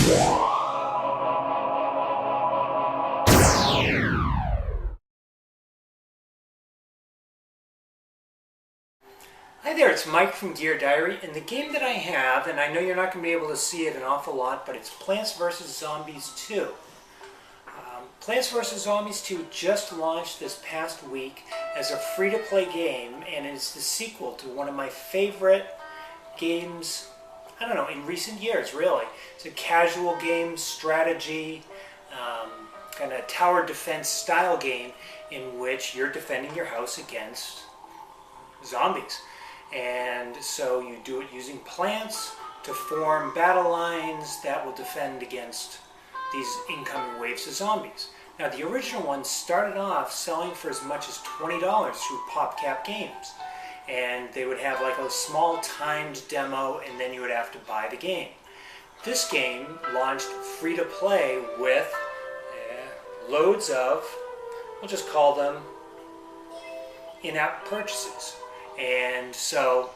Hi there, it's Mike from Gear Diary, and the game that I have, and I know you're not going to be able to see it an awful lot, but it's Plants vs. Zombies 2. Plants vs. Zombies 2 just launched this past week as a free-to-play game, and it's the sequel to one of my favorite games, I don't know, in recent years, really. It's a casual game, strategy, kind of tower defense style game in which you're defending your house against zombies. And so you do it using plants to form battle lines that will defend against these incoming waves of zombies. Now the original one started off selling for as much as $20 through PopCap Games. And they would have like a small timed demo and then you would have to buy the game. This game launched free to play with loads of, we'll just call them in-app purchases. And so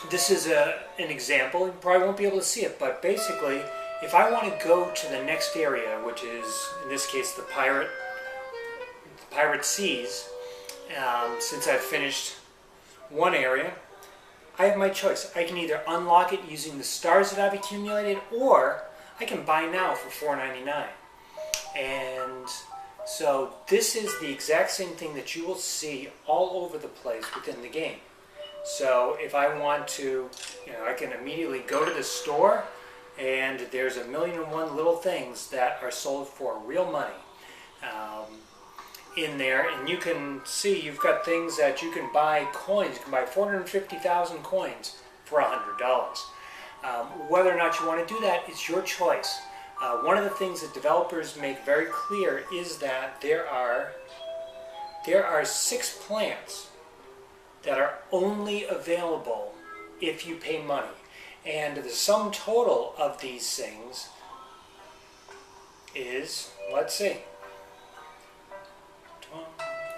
this is an example. You probably won't be able to see it, but basically if I want to go to the next area, which is in this case the Pirate Seas, since I've finished one area, I have my choice. I can either unlock it using the stars that I've accumulated, or I can buy now for $4.99. And so this is the exact same thing that you will see all over the place within the game. So if I want to, I can immediately go to the store and there's 1,000,001 little things that are sold for real money in there. And you can see you've got things that you can buy coins. You can buy 450,000 coins for $100. Whether or not you want to do that is your choice. One of the things that developers make very clear is that there are 6 plants that are only available if you pay money. And the sum total of these things is, let's see,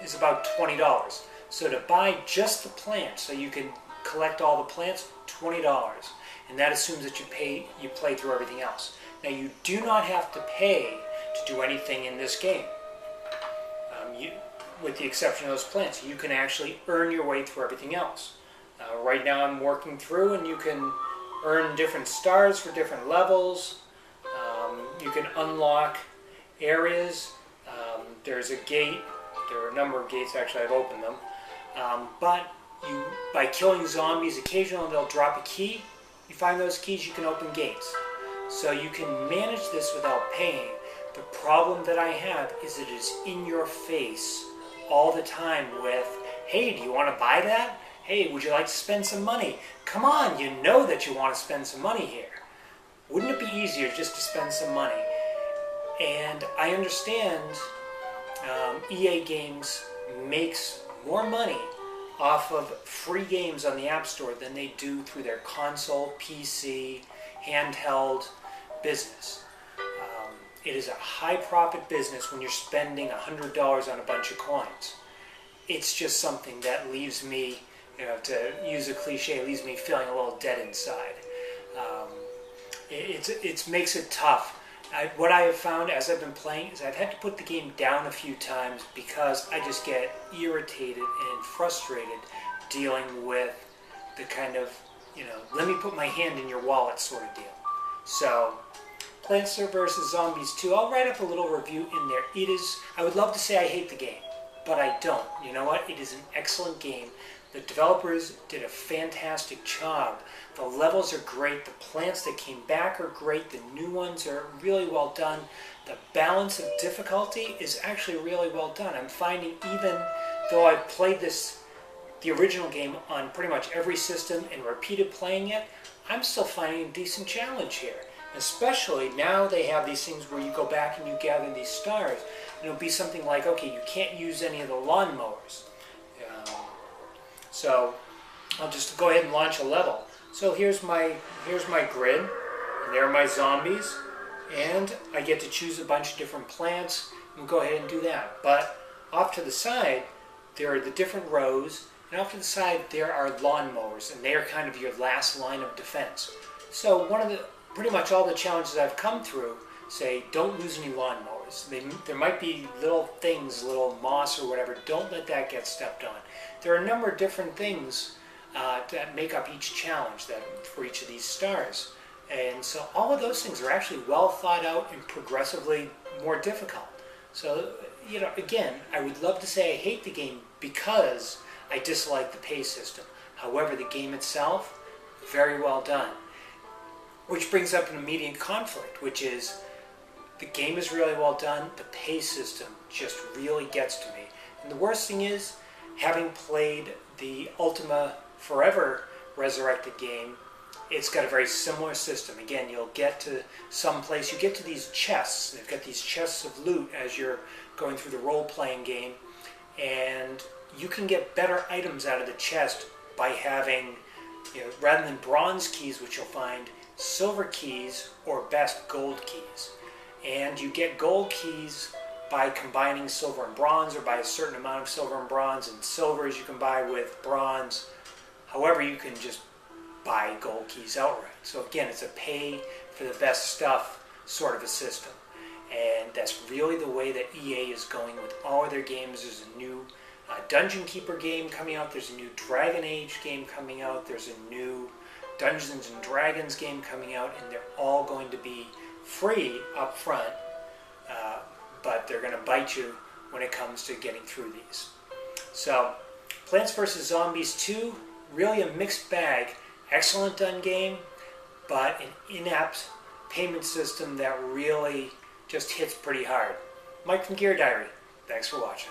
is about $20. So to buy just the plants, so you can collect all the plants, $20. And that assumes that you play through everything else. Now you do not have to pay to do anything in this game, with the exception of those plants. You can actually earn your way through everything else. Right now I'm working through, and you can earn different stars for different levels. You can unlock areas. There's a gate. There are a number of gates, actually I've opened them. But by killing zombies, occasionally they'll drop a key. You find those keys, you can open gates. So you can manage this without paying. The problem that I have is it is in your face all the time with, hey, do you want to buy that? Hey, would you like to spend some money? Come on, you know that you want to spend some money here. Wouldn't it be easier just to spend some money? And I understand EA Games makes more money off of free games on the App Store than they do through their console, PC, handheld business. It is a high profit business when you're spending $100 on a bunch of coins. It's just something that leaves me, to use a cliche, leaves me feeling a little dead inside. It makes it tough. What I have found as I've been playing is I've had to put the game down a few times because I just get irritated and frustrated dealing with the kind of, let me put my hand in your wallet sort of deal. So, Plants vs. Zombies 2, I'll write up a little review in there. I would love to say I hate the game, but I don't. You know what? It is an excellent game. The developers did a fantastic job. The levels are great. The plants that came back are great. The new ones are really well done. The balance of difficulty is actually really well done. I'm finding, even though I've played the original game on pretty much every system and repeated playing it, I'm still finding a decent challenge here. Especially now they have these things where you go back and you gather these stars. And it'll be something like, okay, you can't use any of the lawnmowers. So I'll just go ahead and launch a level. So here's my grid, and there are my zombies, and I get to choose a bunch of different plants, and we'll go ahead and do that. But off to the side, there are the different rows, and off to the side there are lawnmowers, and they are kind of your last line of defense. So one of pretty much all the challenges I've come through say don't lose any lawnmowers. There might be little things, little moss or whatever, don't let that get stepped on. There are a number of different things that make up each challenge for each of these stars. And so all of those things are actually well thought out and progressively more difficult. So, again, I would love to say I hate the game because I dislike the pay system. However, the game itself, very well done. Which brings up an immediate conflict, which is the game is really well done, the pay system just really gets to me. And the worst thing is, having played the Ultima Forever Resurrected game, it's got a very similar system. Again, you'll get to some place, you get to these chests. They've got these chests of loot as you're going through the role-playing game, and you can get better items out of the chest by having, rather than bronze keys, which you'll find, silver keys or best gold keys. And you get gold keys by combining silver and bronze, or by a certain amount of silver and bronze, and silvers you can buy with bronze. However, you can just buy gold keys outright. So again, it's a pay for the best stuff sort of a system. And that's really the way that EA is going with all of their games. There's a new Dungeon Keeper game coming out. There's a new Dragon Age game coming out. There's a new Dungeons and Dragons game coming out. And they're all going to be free up front. But they're going to bite you when it comes to getting through these. So, Plants vs. Zombies 2, really a mixed bag. Excellent done game, but an inept payment system that really just hits pretty hard. Mike from Gear Diary. Thanks for watching.